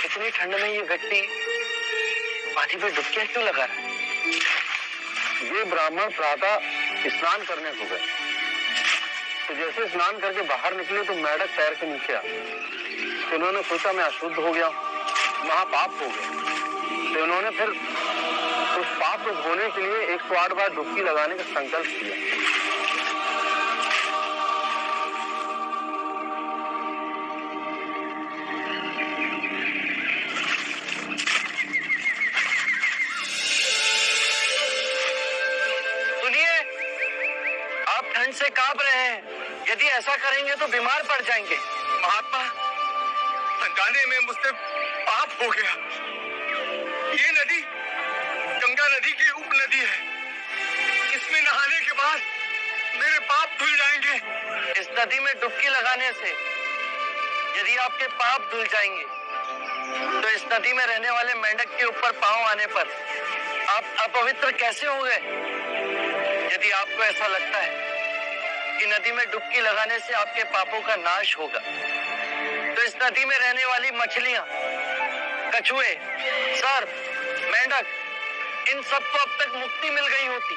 इतनी ठंड में ये व्यक्ति पानी पे डुबकियां क्यों लगा रहा है? ये ब्राह्मण प्रातः स्नान करने को गए, तो जैसे स्नान करके बाहर निकले तो मेंढक पैर के नीचे आ गई। तो उन्होंने सोचा मैं अशुद्ध हो गया, महापाप हो गया। तो उन्होंने फिर उस पाप को धोने के लिए 108 बार डुबकी लगाने का संकल्प किया। ठंड से कांप रहे हैं, यदि ऐसा करेंगे तो बीमार पड़ जाएंगे। महात्मा, संगाने में मुझसे पाप हो गया। ये नदी गंगा नदी की उपनदी है। इसमें नहाने के बाद मेरे पाप धुल जाएंगे। इस नदी में डुबकी लगाने से यदि आपके पाप धुल जाएंगे, तो इस नदी में रहने वाले मेंढक के ऊपर पांव आने पर आप अपवित्र कैसे हो गए? यदि आपको ऐसा लगता है कि नदी में डुबकी लगाने से आपके पापों का नाश होगा, तो इस नदी में रहने वाली मछलियां, कछुए, सर्प, मेंढक, इन सबको अब तक मुक्ति मिल गई होती।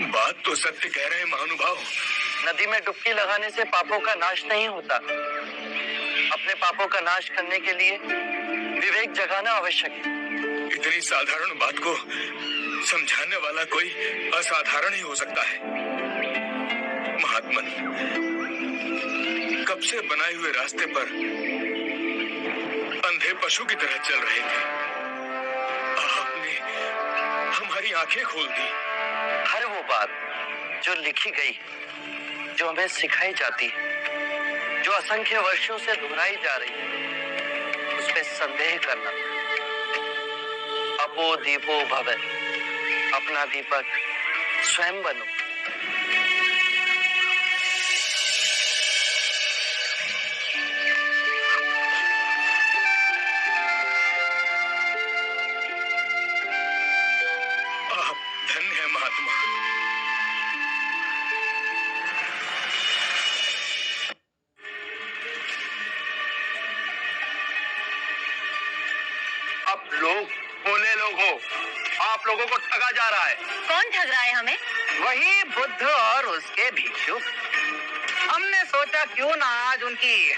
बात तो सत्य कह रहे हैं महानुभाव। नदी में डुबकी लगाने से पापों का नाश नहीं होता। अपने पापों का नाश करने के लिए विवेक जगाना आवश्यक है। इतनी साधारण बात को समझाने वाला कोई असाधारण ही हो सकता है। महात्मन, कब से बनाए हुए रास्ते पर अंधे पशु की तरह चल रहे थे। आपने हमारी आंखें खोल दी। हर वो बात जो लिखी गई, जो हमें सिखाई जाती है, जो असंख्य वर्षों से दोहराई जा रही है, उसमें संदेह करना। अपो दीपो भव, अपना दीपक स्वयं बनो। आप धन्य है महात्मा। आप लोग भोले लोग हो, आप लोगों को ठगा जा रहा है। कौन ठग रहा है हमें? वही बुद्ध और उसके भिक्षु। हमने सोचा क्यों ना आज उनकी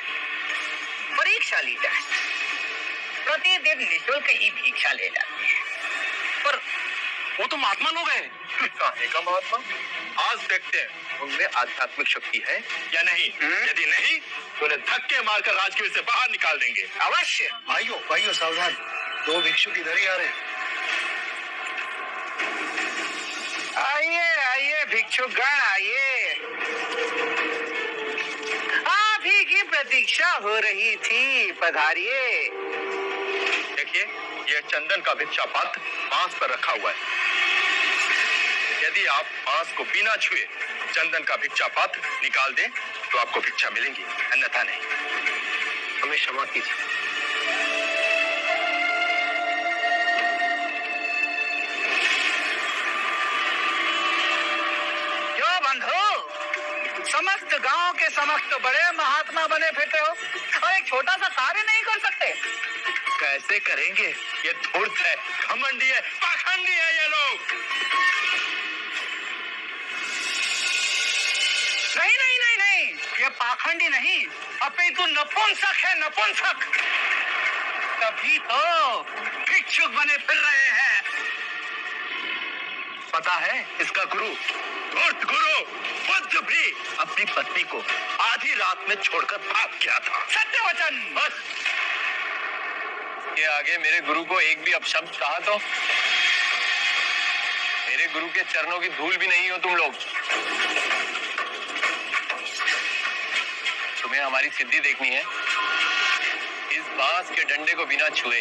परीक्षा ली जाए। प्रतिदिन निःशुल्क ही भिक्षा ले जाते हैं। पर वो तो महात्मा लोग हैं। कहानी का महात्मा? आज देखते हैं उनमें आध्यात्मिक शक्ति है या नहीं। यदि नहीं तो उन्हें धक्के मारकर राजगीर से बाहर निकाल देंगे। अवश्य। भाइयों सावधान, 2 भिक्षु इधर ही आ रहे हैं। आइए भिक्षुगण, आइए। आप ही की प्रतीक्षा हो रही थी, पधारिए। देखिए, यह चंदन का भिक्षा पात्र बांस पर रखा हुआ है। यदि आप बांस को बिना छुए चंदन का भिक्षा पात्र निकाल दें तो आपको भिक्षा मिलेगी, अन्यथा नहीं। हमें क्षमा कीजिए। क्यों बंधु, समस्त गांव के समस्त बड़े महात्मा बने फिरते हो और एक छोटा सा कार्य नहीं कर सकते? कैसे करेंगे? ये धूर्त है, घमंडी है, पाखंडी है ये लोग। नहीं, ये पाखंडी नहीं, अपितु नपुंसक है, नपुंसक। तभी तो भिक्षुक बने फिर रहे हैं। पता है इसका गुरु, धूर्त गुरु बुद्ध भी अपनी पत्नी को आधी रात में छोड़कर भाग गया था। सत्य वचन। बस के आगे मेरे गुरु को एक भी अपशब्द कहा तो मेरे गुरु के चरणों की धूल भी नहीं हो तुम लोग। तुम्हें हमारी सिद्धि देखनी है। इस बांस के डंडे को बिना छुए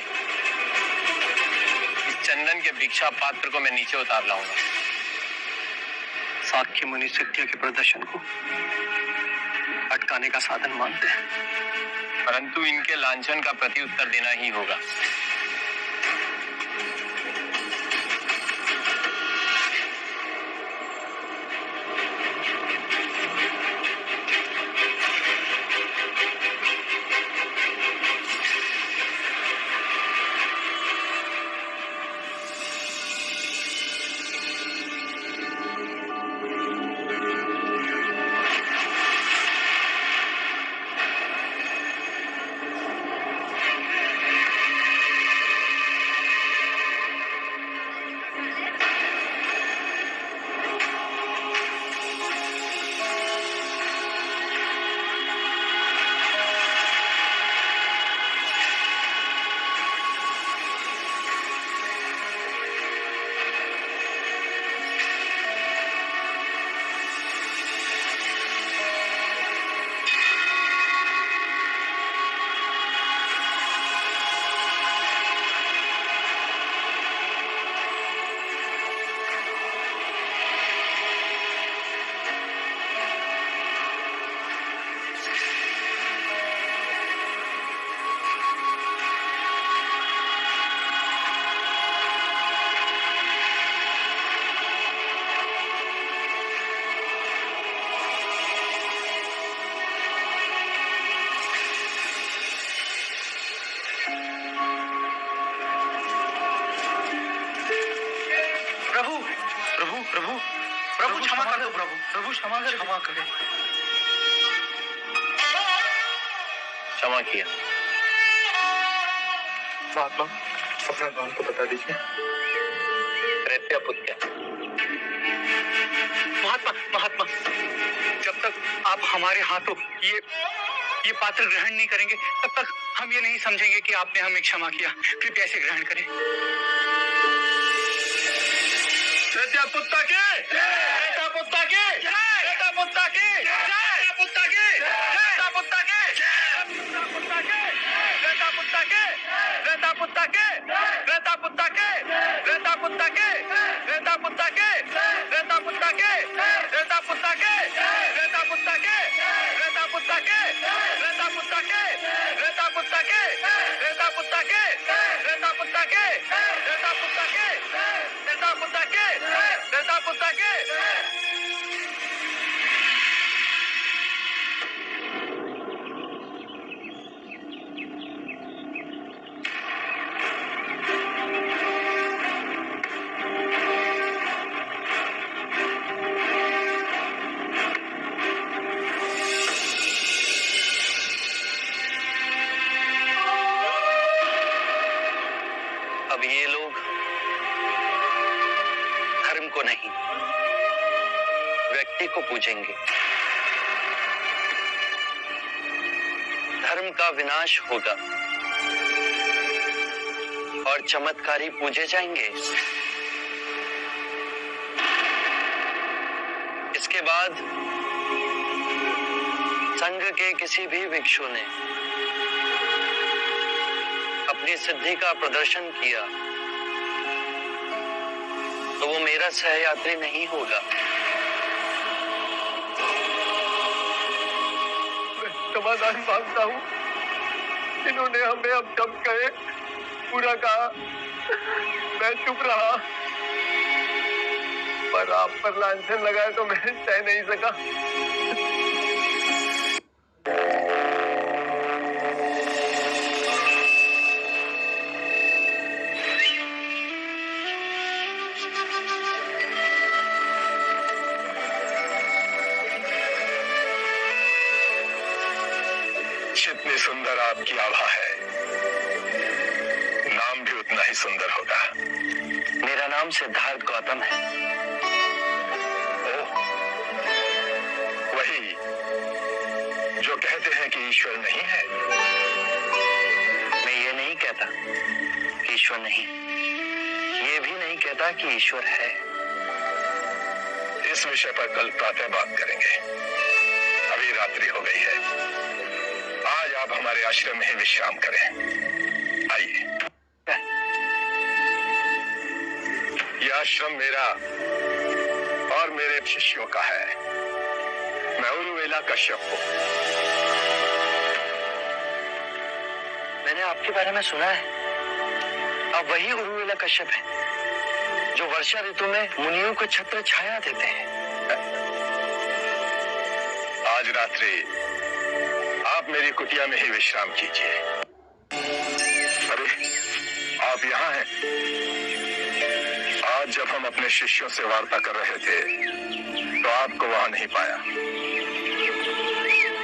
इस चंदन के भिक्षा पात्र को मैं नीचे उतार लाऊंगा। साक्य मुनि सिद्धियों के प्रदर्शन को अटकाने का साधन मानते हैं। परंतु इनके लांछन का प्रत्युत्तर देना ही होगा। प्रभु क्षमा कर दो प्रभु, प्रभु क्षमा करें। क्षमा किया। महात्मा अपना नाम तो बता दीजिए। प्रत्यापुत्य। महात्मा जब तक आप हमारे हाथों ये पात्र ग्रहण नहीं करेंगे तब तक हम ये नहीं समझेंगे कि आपने हमें क्षमा किया। कृपया इसे ग्रहण करें। प्रत्यापुत्य के प्रत्यापुत्य के प्रत्यापुत्य के प्रत्यापुत्य के प्रत्यापुत्य के प्रत्यापुत्य के प्रत्यापुत्य के प्रत्यापुत्य के प्रत्यापुत्य के प्रत्यापुत्य के प्रत्यापुत्य के प्रत्यापुत्य के प्रत्यापुत्य के प्रत्यापुत्य के प्रत्यापुत्य के प्रत्यापुत्य के प्रत्यापुत्य के प्रत्यापुत्य के प्रत्यापुत्य के अब ये लोग धर्म को नहीं व्यक्ति को पूजेंगे। धर्म का विनाश होगा और चमत्कारी पूजे जाएंगे। इसके बाद संघ के किसी भी भिक्षु ने अपनी सिद्धि का प्रदर्शन किया तो वो मेरा सहयात्री नहीं होगा। समाधान मांगता हूँ। इन्होंने हमें अब जब कहे पूरा कहा, मैं चुप रहा, पर आप पर लांछन लगाए तो मैं सह नहीं सका। जितनी सुंदर आपकी आभा है, नाम भी उतना ही सुंदर होगा। मेरा नाम सिद्धार्थ गौतम है। ओह, वही जो कहते हैं कि ईश्वर नहीं है। मैं ये नहीं कहता कि ईश्वर नहीं, ये भी नहीं कहता कि ईश्वर है। इस विषय पर कल प्रातः बात करेंगे। अभी रात्रि हो गई है। आज आप हमारे आश्रम में ही विश्राम करें। आइए। यह आश्रम मेरा और मेरे शिष्यों का है। मैं उरुवेला उर्मिला कश्यप को। मैंने आपके बारे में सुना है, आप वही उर्मिला कश्यप हैं जो वर्षा ऋतु में मुनियों को छत्र छाया देते हैं। आज रात्रि आप मेरी कुटिया में ही विश्राम कीजिए। अरे, आप यहाँ हैं? आज जब हम अपने शिष्यों से वार्ता कर रहे थे तो आपको वहां नहीं पाया।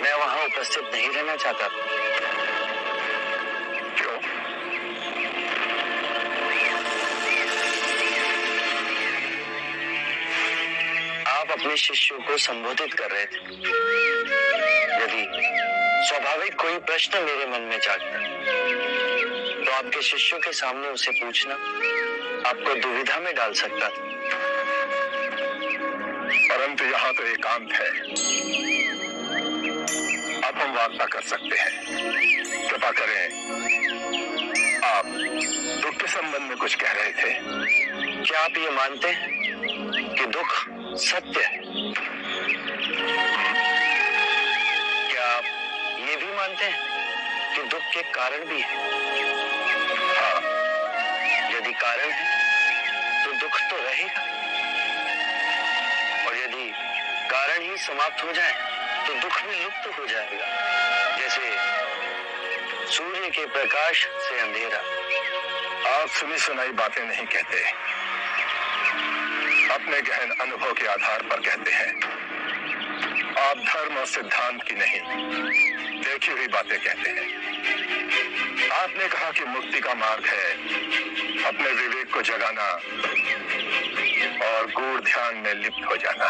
मैं वहां उपस्थित नहीं रहना चाहता। क्यों? आप अपने शिष्यों को संबोधित कर रहे थे। यदि स्वाभाविक कोई प्रश्न मेरे मन में जागता तो आपके शिष्यों के सामने उसे पूछना आपको दुविधा में डाल सकता था। परंतु यहाँ तो एकांत है। अब हम वार्ता कर सकते हैं। कृपा करें, आप दुख के संबंध में कुछ कह रहे थे। क्या आप ये मानते हैं कि दुख सत्य है? क्या आप ये भी मानते हैं कि दुख के कारण भी है? हाँ, यदि कारण है तो दुख तो रहेगा, और यदि कारण ही समाप्त हो जाए तो दुख भी लुप्त हो जाएगा, जैसे सूर्य के प्रकाश से अंधेरा। आप सुनी सुनाई बातें नहीं कहते, अपने गहन अनुभव के आधार पर कहते हैं। आप धर्म और सिद्धांत की नहीं, देखी हुई बातें कहते हैं। आपने कहा कि मुक्ति का मार्ग है अपने विवेक को जगाना और गूढ़ ध्यान में लिप्त हो जाना,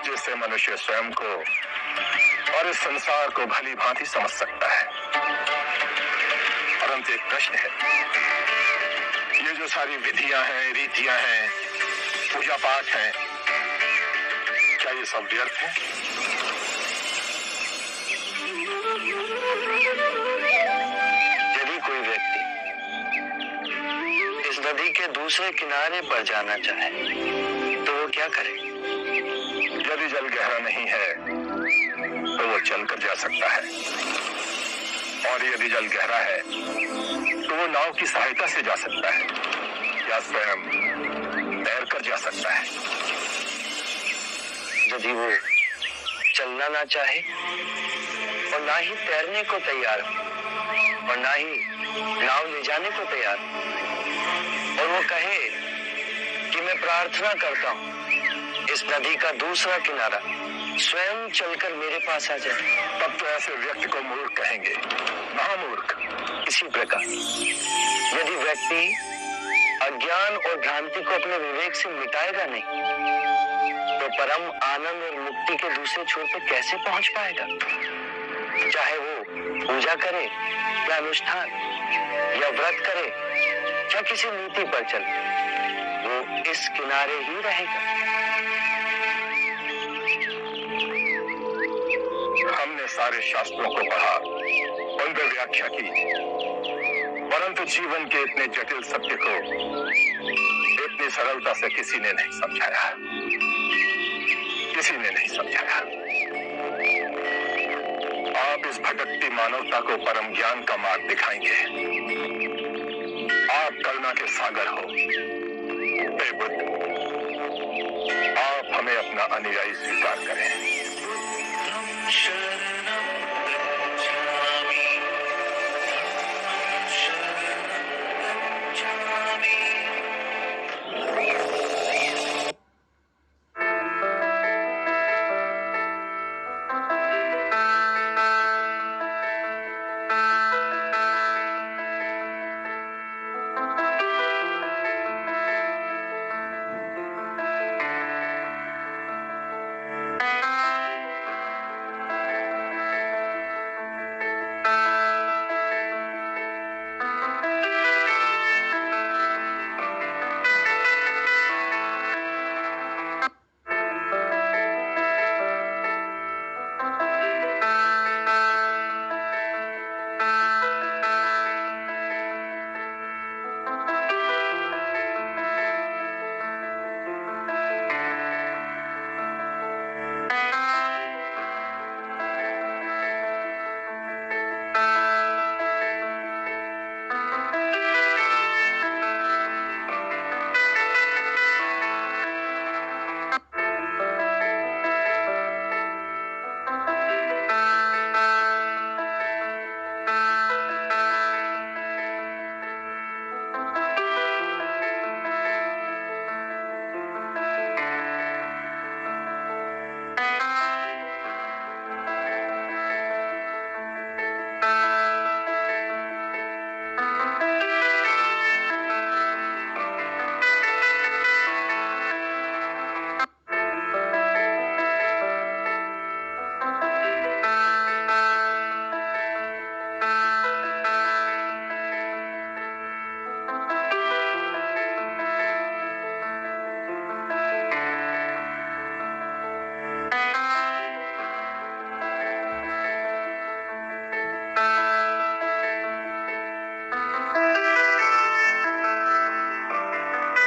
जिससे मनुष्य स्वयं को और इस संसार को भली भांति समझ सकता है। परंतु एक प्रश्न है, ये जो सारी विधियां हैं, रीतियां हैं, पूजा पाठ हैं, क्या ये सब व्यर्थ है? यदि कोई व्यक्ति इस नदी के दूसरे किनारे पर जाना चाहे तो वो क्या करे? यदि जल गहरा नहीं है तो वो चलकर जा सकता है, और यदि जल गहरा है तो वो नाव की सहायता से जा सकता है या स्वयं तैरकर जा सकता है। यदि वो चलना ना चाहे और ना ही तैरने को तैयार हो और ना ही नाव ले जाने को तैयार हो, और वो कहे कि मैं प्रार्थना करता हूँ इस नदी का दूसरा किनारा स्वयं चलकर मेरे पास आ जाए, तब तो ऐसे व्यक्ति को मूर्ख कहेंगे, महामूर्ख। इसी प्रकार यदि व्यक्ति अज्ञान और भ्रांति को अपने विवेक से मिटाएगा नहीं तो परम आनंद और मुक्ति के दूसरे छोर पर कैसे पहुंच पाएगा? चाहे वो पूजा करे या अनुष्ठान या व्रत करे या किसी नीति पर चले, वो इस किनारे ही रहेगा। हमने सारे शास्त्रों को पढ़ा, उन पर व्याख्या की, परंतु जीवन के इतने जटिल सत्य को इतनी सरलता से किसी ने नहीं समझाया, किसी ने नहीं समझाया। आप इस भटकती मानवता को परम ज्ञान का मार्ग दिखाएंगे। आप करुणा के सागर हो। हे बुद्ध, आप हमें अपना अनुयायी स्वीकार करें।